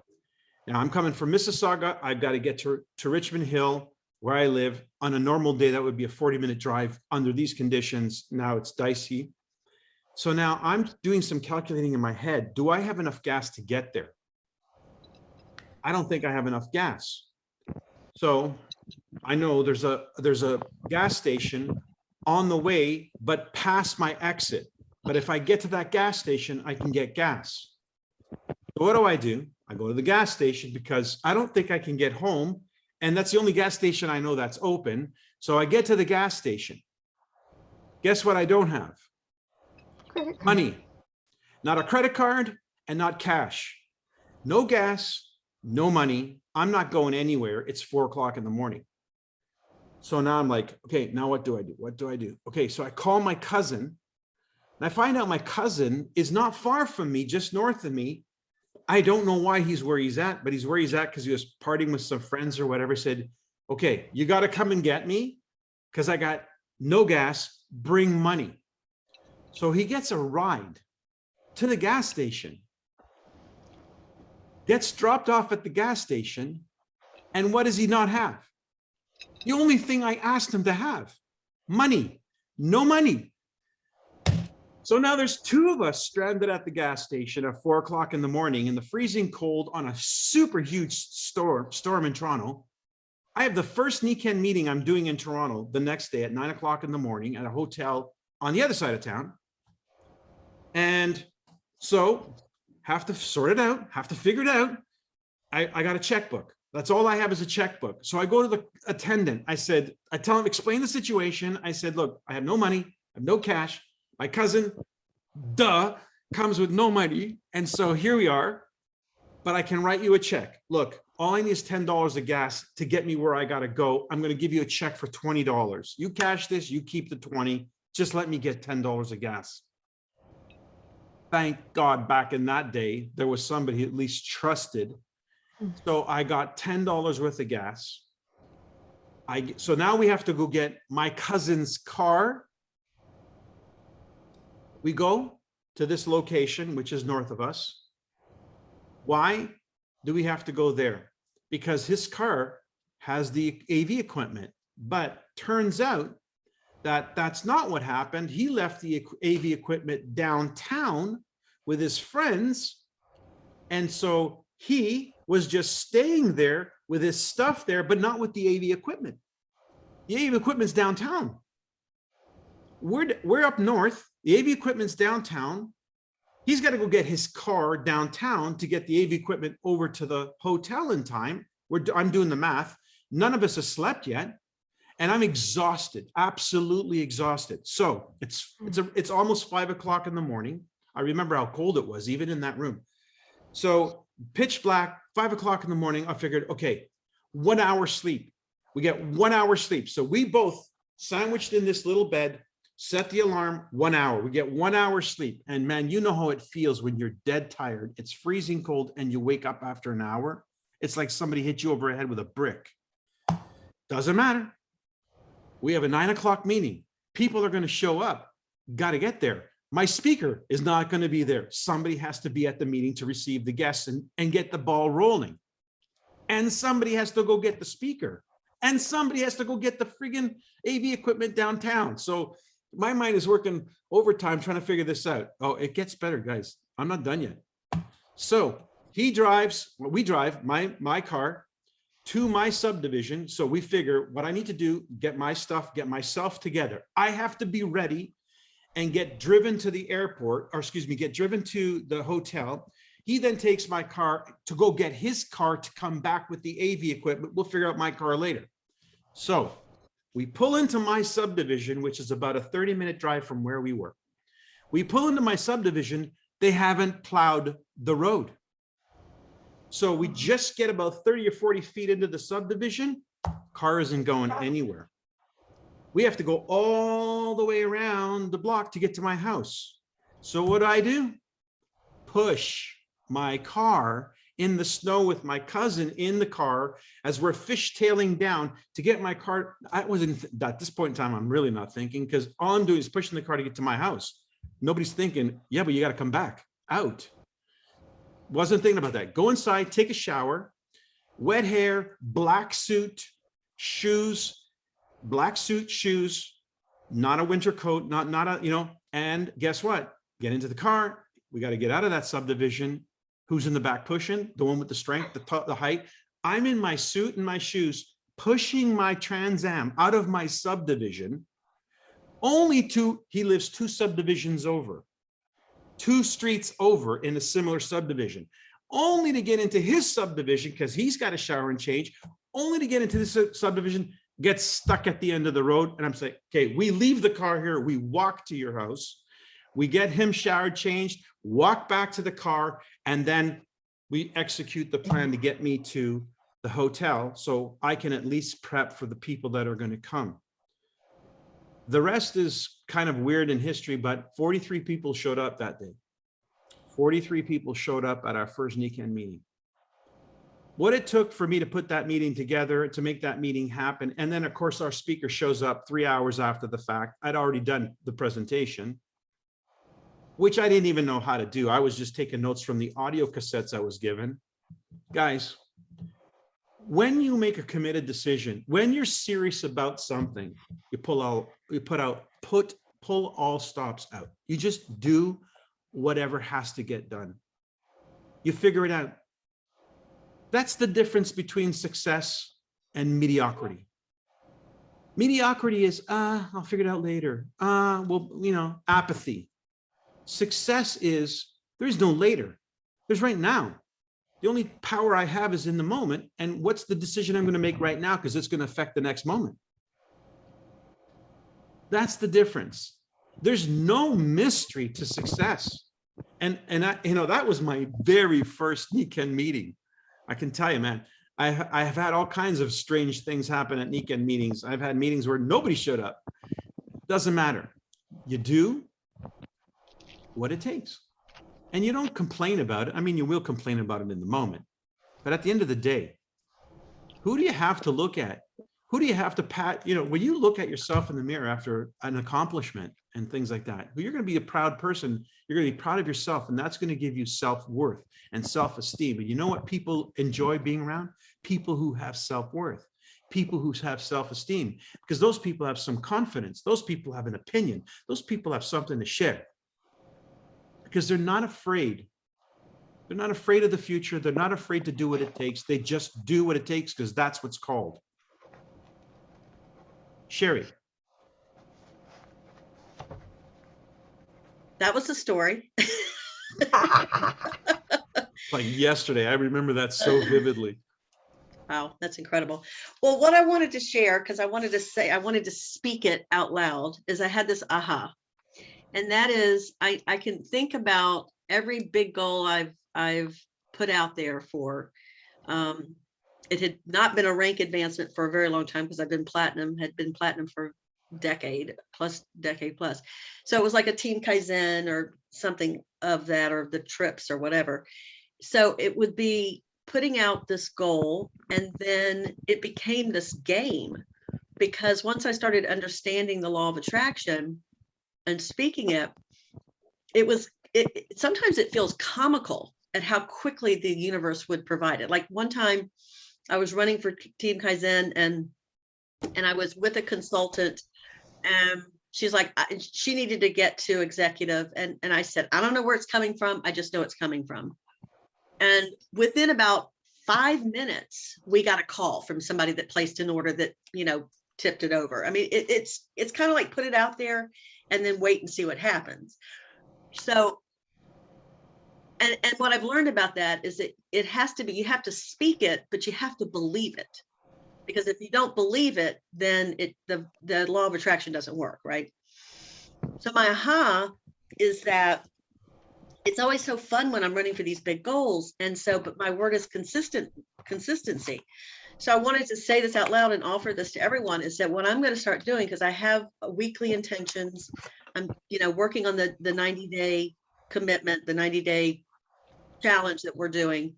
Now I'm coming from Mississauga. I've got to get to Richmond Hill, where I live. On a normal day, that would be a 40-minute drive. Under these conditions, now it's dicey. So now I'm doing some calculating in my head. Do I have enough gas to get there? I don't think I have enough gas. So I know there's a gas station on the way, but past my exit. But if I get to that gas station, I can get gas. So what do? I go to the gas station because I don't think I can get home. And that's the only gas station I know that's open. So I get to the gas station. Guess what I don't have? Money. Not a credit card and not cash. No gas. No money. I'm not going anywhere. It's 4 o'clock in the morning. So now I'm like, okay, now what do I do? What do I do? Okay, so I call my cousin and I find out my cousin is not far from me, just north of me. I don't know why he's where he's at, but he's where he's at because he was partying with some friends or whatever. Said, okay, you got to come and get me because I got no gas, bring money. So he gets a ride to the gas station. Gets dropped off at the gas station, and what does he not have? The only thing I asked him to have, money, no money. So now there's two of us stranded at the gas station at 4 o'clock in the morning in the freezing cold on a super huge storm in Toronto. I have the first weekend meeting I'm doing in Toronto the next day at 9 o'clock in the morning at a hotel on the other side of town. And so have to sort it out, have to figure it out. I got a checkbook. That's all I have is a checkbook. So I go to the attendant. I tell him, explain the situation. I said, look, I have no money. I have no cash. My cousin, comes with no money. And so here we are, but I can write you a check. Look, all I need is $10 of gas to get me where I got to go. I'm going to give you a check for $20. You cash this, you keep the 20. Just let me get $10 of gas. Thank God back in that day, there was somebody at least trusted. So I got $10 worth of gas. So now we have to go get my cousin's car. We go to this location, which is north of us. Why do we have to go there? Because his car has the AV equipment, but turns out that that's not what happened. He left the AV equipment downtown with his friends. And so he was just staying there with his stuff there, but not with the AV equipment. The AV equipment's downtown. We're up north. The AV equipment's downtown. He's got to go get his car downtown to get the AV equipment over to the hotel in time. I'm doing the math. None of us have slept yet. And I'm exhausted, absolutely exhausted. So it's almost 5 o'clock in the morning. I remember how cold it was, even in that room. So pitch black, 5 o'clock in the morning, I figured, okay, 1 hour sleep. We get 1 hour sleep. So we both sandwiched in this little bed, set the alarm, 1 hour. We get 1 hour sleep. And man, you know how it feels when you're dead tired. It's freezing cold and you wake up after an hour. It's like somebody hit you over the head with a brick. Doesn't matter. We have a 9 o'clock meeting. People are going to show up. Got to get there. My speaker is not going to be there. Somebody has to be at the meeting to receive the guests and get the ball rolling. And somebody has to go get the speaker. And somebody has to go get the friggin' AV equipment downtown. So my mind is working overtime trying to figure this out. Oh, it gets better, guys. I'm not done yet. So we drive my car to my subdivision. So we figure what I need to do, get my stuff, get myself together. I have to be ready and get driven to the airport, or excuse me, get driven to the hotel. He then takes my car to go get his car to come back with the AV equipment. We'll figure out my car later. So we pull into my subdivision, which is about a 30-minute drive from where we were. We pull into my subdivision. They haven't plowed the road. So we just get about 30 or 40 feet into the subdivision. Car isn't going anywhere. We have to go all the way around the block to get to my house. So what do? Push my car in the snow with my cousin in the car as we're fishtailing down to get my car. I wasn't at this point in time, I'm really not thinking, because all I'm doing is pushing the car to get to my house. Nobody's thinking, yeah, but you got to come back out. Wasn't thinking about that. Go inside, take a shower, wet hair, black suit, shoes, black suit, shoes, not a winter coat, not a, you know, and guess what? Get into the car. We got to get out of that subdivision. Who's in the back pushing? The one with the strength, the height. I'm in my suit and my shoes, pushing my Trans Am out of my subdivision, he lives 2 subdivisions over. 2 streets over in a similar subdivision, only to get into his subdivision because he's got a shower and change, only to get into this subdivision, get stuck at the end of the road. And I'm saying, okay, we leave the car here. We walk to your house. We get him showered, changed, walk back to the car, and then we execute the plan to get me to the hotel so I can at least prep for the people that are going to come. The rest is kind of weird in history, but 43 people showed up that day. 43 people showed up at our first NECAN meeting. What it took for me to put that meeting together, to make that meeting happen, and then of course our speaker shows up 3 hours after the fact. I'd already done the presentation, which I didn't even know how to do. I was just taking notes from the audio cassettes I was given. Guys, when you make a committed decision, when you're serious about something, you pull all stops out. You just do whatever has to get done. You figure it out. That's the difference between success and mediocrity. Mediocrity is, I'll figure it out later. Well, you know, apathy. Success is, there is no later. There's right now. The only power I have is in the moment. And what's the decision I'm going to make right now? Because it's going to affect the next moment. That's the difference. There's no mystery to success. And I, you know, that was my very first NECAN meeting. I can tell you, man, I have had all kinds of strange things happen at NECAN meetings. I've had meetings where nobody showed up. Doesn't matter. You do what it takes. And you don't complain about it. I mean, you will complain about it in the moment. But at the end of the day, who do you have to look at? Who do you have to pat? You know, when you look at yourself in the mirror after an accomplishment and things like that, you're going to be a proud person. You're going to be proud of yourself. And that's going to give you self-worth and self-esteem. And you know what people enjoy being around? People who have self-worth, people who have self-esteem, because those people have some confidence. Those people have an opinion. Those people have something to share. Because they're not afraid. They're not afraid of the future. They're not afraid to do what it takes. They just do what it takes because that's what's called. Sherry. That was the story. Like yesterday, I remember that so vividly. Wow, that's incredible. Well, what I wanted to share, because I wanted to speak it out loud, is I had this aha. And that is, I can think about every big goal I've put out there for. It had not been a rank advancement for a very long time because had been platinum for decade plus. So it was like a team Kaizen or something of that, or the trips or whatever. So it would be putting out this goal, and then it became this game, because once I started understanding the law of attraction and speaking it, sometimes it feels comical at how quickly the universe would provide it. Like one time I was running for Team Kaizen, and I was with a consultant, and she's like, she needed to get to executive. And I said, I don't know where it's coming from. I just know it's coming from. And within about 5 minutes, we got a call from somebody that placed an order that, tipped it over. I mean, it's kind of like put it out there and then wait and see what happens. So, and what I've learned about that is that it has to be, you have to speak it, but you have to believe it. Because if you don't believe it, then the law of attraction doesn't work, right? So my aha is that it's always so fun when I'm running for these big goals. And so, but my word is consistency. So I wanted to say this out loud and offer this to everyone, is that what I'm going to start doing, because I have weekly intentions, I'm, working on the 90-day commitment, the 90-day challenge that we're doing.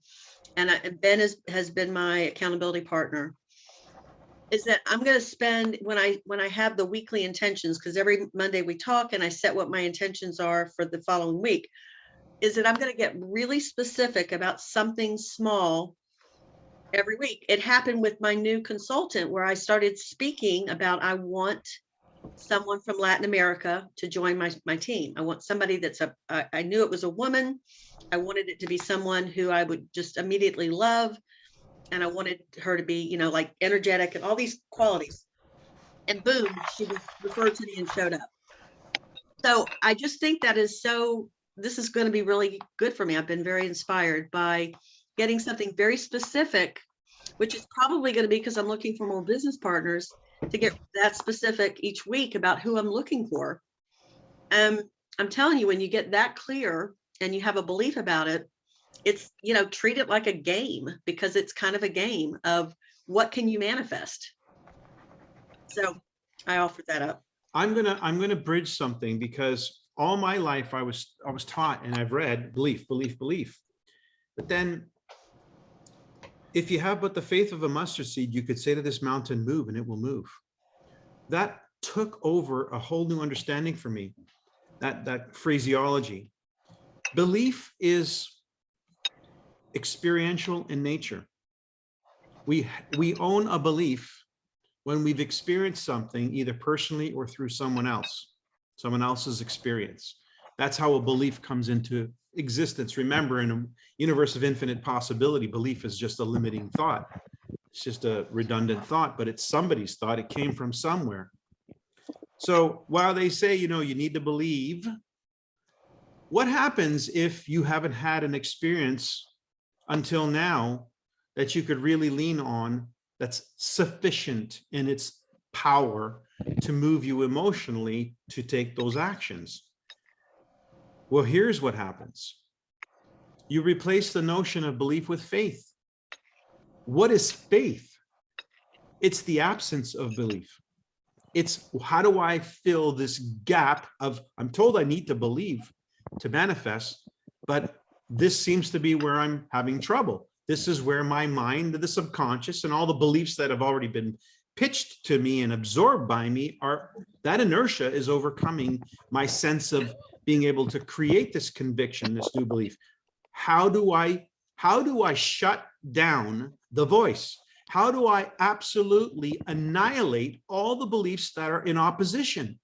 And Ben has been my accountability partner, is that I'm going to spend, when I have the weekly intentions, because every Monday we talk and I set what my intentions are for the following week, is that I'm going to get really specific about something small every week. It happened with my new consultant, where I started speaking about, I want someone from Latin America to join my team. I want somebody I knew it was a woman. I wanted it to be someone who I would just immediately love. And I wanted her to be, like energetic and all these qualities. And boom, she was referred to me and showed up. So I just think that this is going to be really good for me. I've been very inspired by getting something very specific, which is probably going to be because I'm looking for more business partners, to get that specific each week about who I'm looking for. I'm telling you, when you get that clear and you have a belief about it, it's, treat it like a game, because it's kind of a game of what can you manifest. So I offered that up. I'm gonna bridge something, because all my life I was taught, and I've read, belief. But then if you have but the faith of a mustard seed, you could say to this mountain, move, and it will move. That took over a whole new understanding for me, that phraseology. Belief is experiential in nature. We own a belief when we've experienced something, either personally or through someone else's experience. That's how a belief comes into existence. Remember, in a universe of infinite possibility, belief is just a limiting thought. It's just a redundant thought, but it's somebody's thought. It came from somewhere. So while they say, you need to believe, what happens if you haven't had an experience until now that you could really lean on, that's sufficient in its power to move you emotionally to take those actions? Well, here's what happens. You replace the notion of belief with faith. What is faith? It's the absence of belief. It's, how do I fill this gap of, I'm told I need to believe to manifest, but this seems to be where I'm having trouble. This is where my mind, the subconscious, and all the beliefs that have already been pitched to me and absorbed by me, that inertia is overcoming my sense of being able to create this conviction, this new belief. How do I shut down the voice? How do I absolutely annihilate all the beliefs that are in opposition?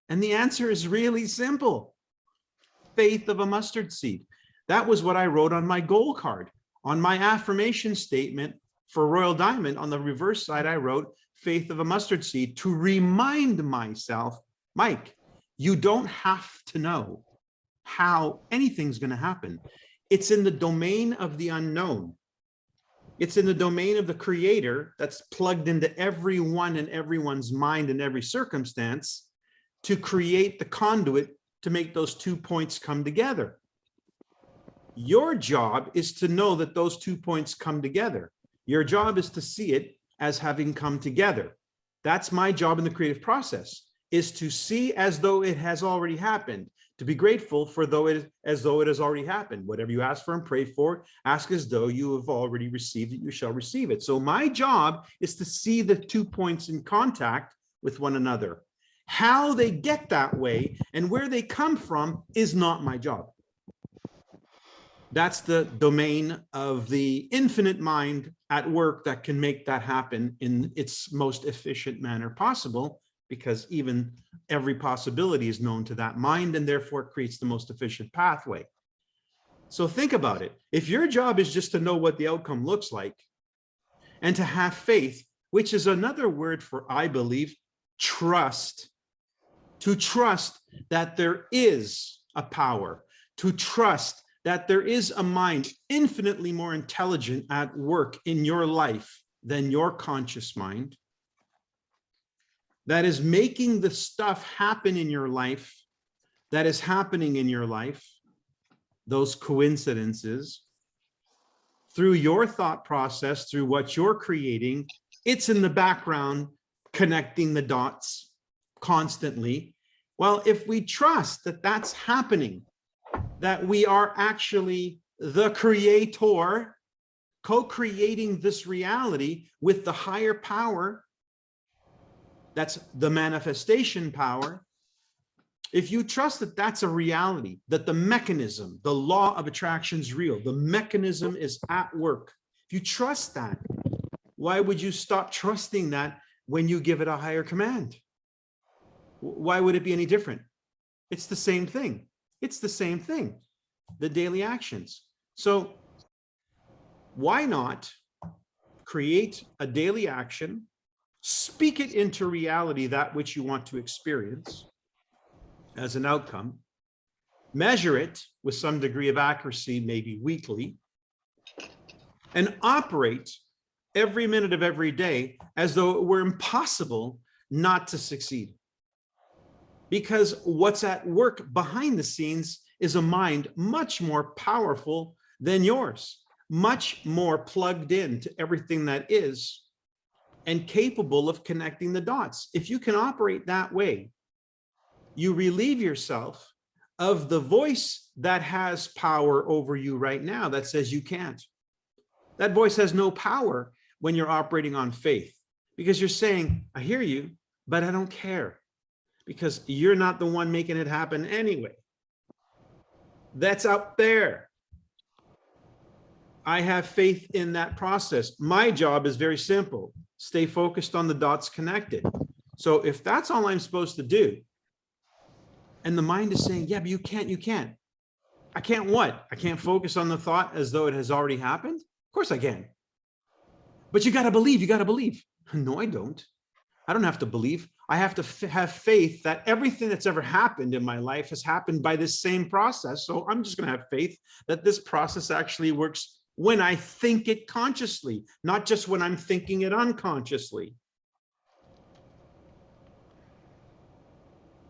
And the answer is really simple. Faith of a mustard seed. That was what I wrote on my goal card. On my affirmation statement, for Royal Diamond, on the reverse side, I wrote faith of a mustard seed to remind myself, Mike, you don't have to know how anything's going to happen. It's in the domain of the unknown. It's in the domain of the creator that's plugged into everyone and everyone's mind in every circumstance to create the conduit to make those 2 points come together. Your job is to know that those 2 points come together. Your job is to see it as having come together. That's my job in the creative process, is to see as though it has already happened, to be grateful for as though it has already happened. Whatever you ask for and pray for, ask as though you have already received it, you shall receive it. So my job is to see the 2 points in contact with one another. How they get that way and where they come from is not my job. That's the domain of the infinite mind at work that can make that happen in its most efficient manner possible, because even every possibility is known to that mind and therefore it creates the most efficient pathway. So think about it. If your job is just to know what the outcome looks like and to have faith, which is another word for, I believe, trust, to trust that there is a power, to trust that there is a mind infinitely more intelligent at work in your life than your conscious mind, that is making the stuff happen in your life, that is happening in your life, those coincidences, through your thought process, through what you're creating, it's in the background connecting the dots constantly. Well, if we trust that that's happening, that we are actually the creator, co-creating this reality with the higher power, that's the manifestation power. If you trust that that's a reality, that the mechanism, the law of attraction is real, the mechanism is at work. If you trust that, why would you stop trusting that when you give it a higher command? Why would it be any different? It's the same thing. It's the same thing, the daily actions. So why not create a daily action, speak it into reality, that which you want to experience as an outcome, measure it with some degree of accuracy, maybe weekly, and operate every minute of every day as though it were impossible not to succeed. Because what's at work behind the scenes is a mind much more powerful than yours, much more plugged in to everything that is and capable of connecting the dots. If you can operate that way, you relieve yourself of the voice that has power over you right now that says you can't. That voice has no power when you're operating on faith, because you're saying, I hear you, but I don't care, because you're not the one making it happen anyway. That's up there. I have faith in that process. My job is very simple. Stay focused on the dots connected. So if that's all I'm supposed to do, and the mind is saying, yeah, but you can't. I can't what? I can't focus on the thought as though it has already happened? Of course I can. But you got to believe, you got to believe. No, I don't. I don't have to believe. I have to have faith that everything that's ever happened in my life has happened by this same process. So I'm just going to have faith that this process actually works when I think it consciously, not just when I'm thinking it unconsciously.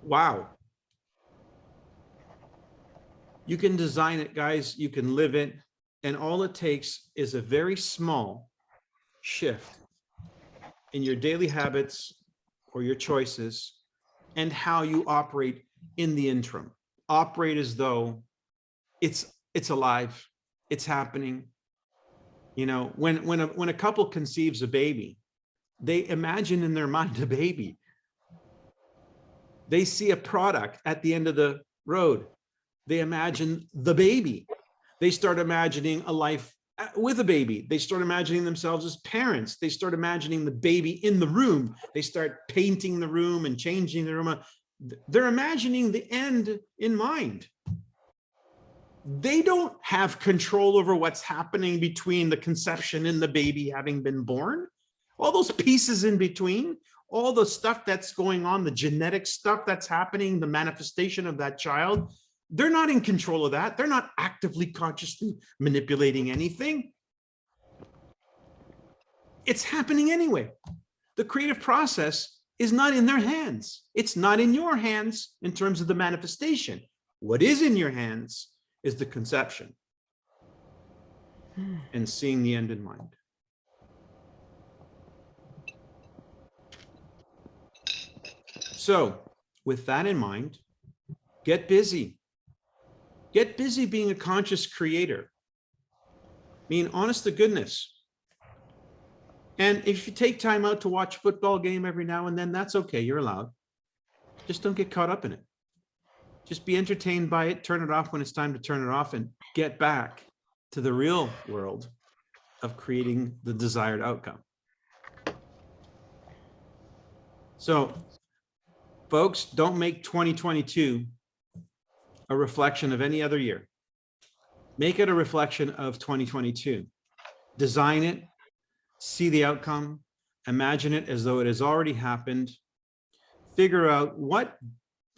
Wow. You can design it, guys. You can live it. And all it takes is a very small shift in your daily habits or your choices and how you operate in the interim. Operate as though it's alive, it's happening. You know, when a couple conceives a baby, they imagine in their mind a baby. They see a product at the end of the road. They imagine the baby. They start imagining a life with a baby. They start imagining themselves as parents. They start imagining the baby in the room. They start painting the room and changing the room. They're imagining the end in mind. They don't have control over what's happening between the conception and the baby having been born. All those pieces in between, all the stuff that's going on, the genetic stuff that's happening, the manifestation of that child, they're not in control of that. They're not actively, consciously manipulating anything. It's happening anyway. The creative process is not in their hands. It's not in your hands in terms of the manifestation. What is in your hands is the conception and seeing the end in mind. So with that in mind, get busy. Get busy being a conscious creator. I mean, honest to goodness. And if you take time out to watch a football game every now and then, that's okay. You're allowed. Just don't get caught up in it. Just be entertained by it. Turn it off when it's time to turn it off and get back to the real world of creating the desired outcome. So, folks, don't make 2022 a reflection of any other year. Make it a reflection of 2022. Design it, see the outcome, imagine it as though it has already happened. Figure out what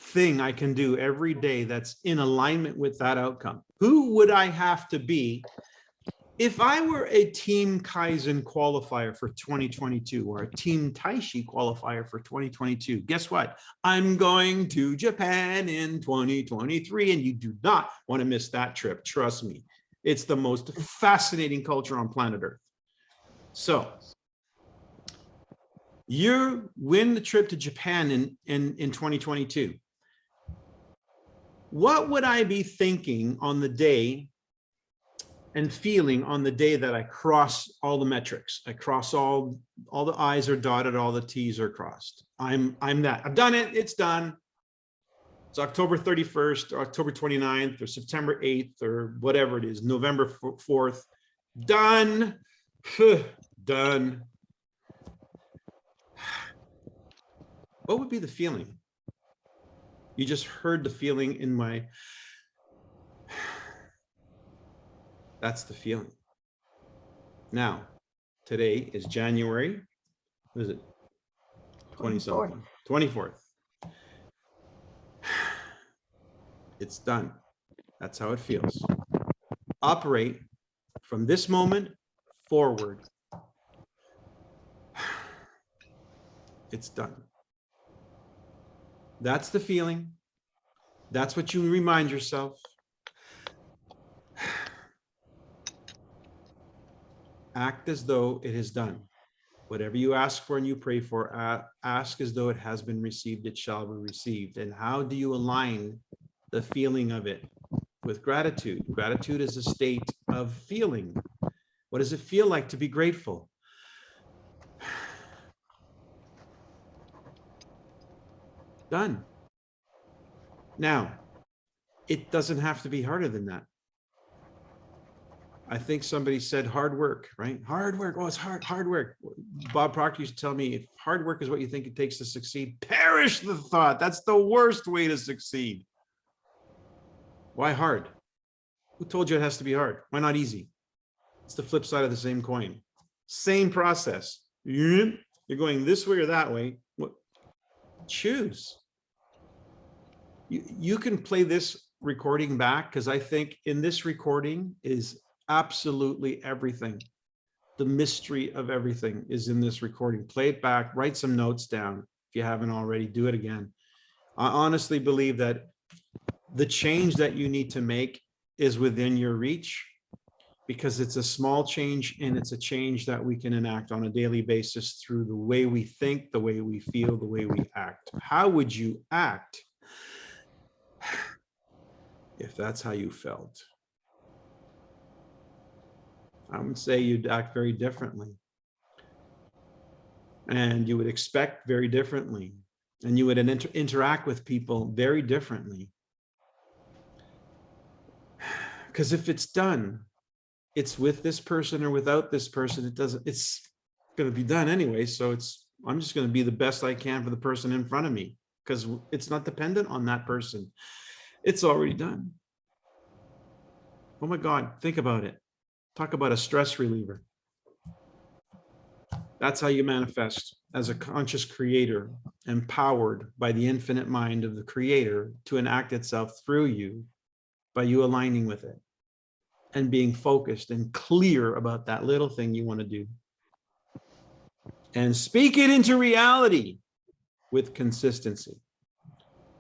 thing I can do every day that's in alignment with that outcome. Who would I have to be if I were a Team Kaizen qualifier for 2022 or a Team Taishi qualifier for 2022? Guess what? I'm going to Japan in 2023, and you do not want to miss that trip. Trust me. It's the most fascinating culture on planet Earth. So you win the trip to Japan in 2022. What would I be thinking on the day and feeling on the day that I cross all the metrics? I cross all the I's are dotted, all the T's are crossed. I'm that. I've done it. It's done. It's October 31st, or October 29th, or September 8th, or whatever it is, November 4th. Done. Done. What would be the feeling? You just heard the feeling in my... That's the feeling. Now, today is January, what is it? 20-something, 24th. It's done. That's how it feels. Operate from this moment forward. It's done. That's the feeling. That's what you remind yourself. Act as though it is done. Whatever you ask for and you pray for, ask as though it has been received, it shall be received. And how do you align the feeling of it with gratitude? Gratitude is a state of feeling. What does it feel like to be grateful? Done. Now, it doesn't have to be harder than that. I think somebody said hard work, right? Hard work. Oh, it's hard work. Bob Proctor used to tell me, if hard work is what you think it takes to succeed, perish the thought. That's the worst way to succeed. Why hard? Who told you it has to be hard? Why not easy? It's the flip side of the same coin. Same process. You're going this way or that way. What? Choose. You can play this recording back, because I think in this recording is absolutely everything. The mystery of everything is in this recording. Play it back, write some notes down. If you haven't already, do it again. I honestly believe that the change that you need to make is within your reach, because it's a small change, and it's a change that we can enact on a daily basis through the way we think, the way we feel, the way we act. How would you act if that's how you felt? I would say you'd act very differently, and you would expect very differently, and you would interact with people very differently. Because if it's done, it's with this person or without this person, it's going to be done anyway. So I'm just going to be the best I can for the person in front of me, because it's not dependent on that person. It's already done. Oh my God, think about it. Talk about a stress reliever. That's how you manifest as a conscious creator, empowered by the infinite mind of the creator to enact itself through you by you aligning with it and being focused and clear about that little thing you want to do. And speak it into reality with consistency.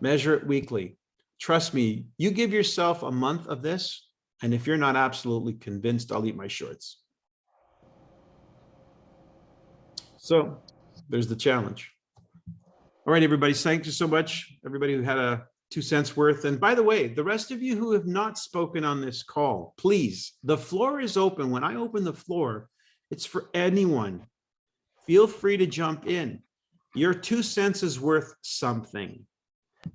Measure it weekly. Trust me, you give yourself a month of this, and if you're not absolutely convinced, I'll eat my shorts. So there's the challenge. All right, everybody, thank you so much. Everybody who had a 2 cents worth. And by the way, the rest of you who have not spoken on this call, please, the floor is open. When I open the floor, it's for anyone. Feel free to jump in. Your 2 cents is worth something.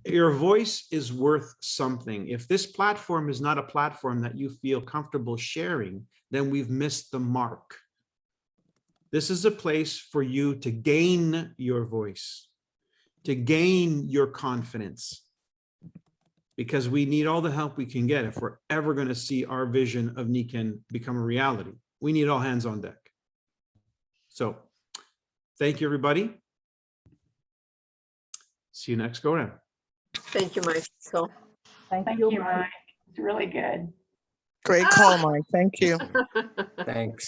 Your voice is worth something. If this platform is not a platform that you feel comfortable sharing, then we've missed the mark. This is a place for you to gain your voice, to gain your confidence, because we need all the help we can get if we're ever going to see our vision of Niken become a reality. We need all hands on deck. So thank you, everybody. See you next go round. Thank you, Michael. Thank Thank you, you, Mike. Mike. It's really good. Great call, Mike. Thank you. Thanks.